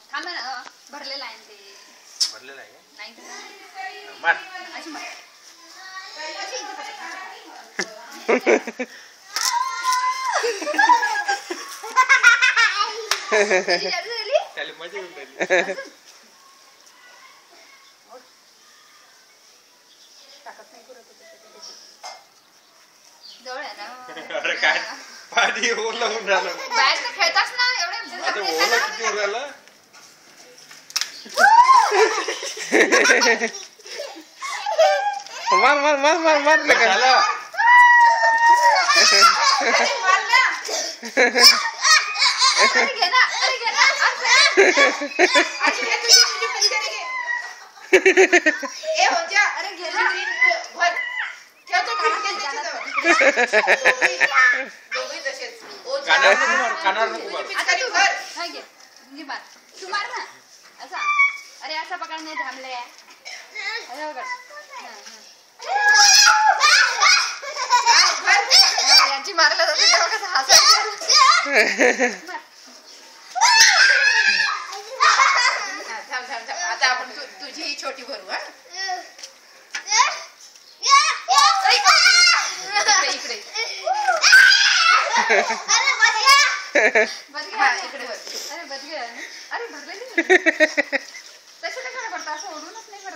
थांबा ना भरलेला आहे ते भरलेला आहे नाही मार अशी मार अशी इथे त्याला मजा येऊन राहिली जवळ आहे ना अरे काय पाणी ओलं होऊन राहिलं बाहेर तर खेळताच ना एवढे आता ओलं किती होऊन राहिलं मार मार मार मार मार लगा झालं अरे घे ना ए हो जा अरे घे ना भर ठेवतो दोघे तसेच कानावर नको मार कानावर नको मार आता तू भर हाय घे घे मार तू मार ना असा अरे असा पकडणे थांबले अरे बघ यांची मारला जाते तेव्हा कसं हसायचं थांब थांब थांब आता आपण तुझी ही छोटी भरू हा इकडे इकडे भर अरे बच गया अरे भरलेली तसं नाही करत असं ओढूनच नाही करत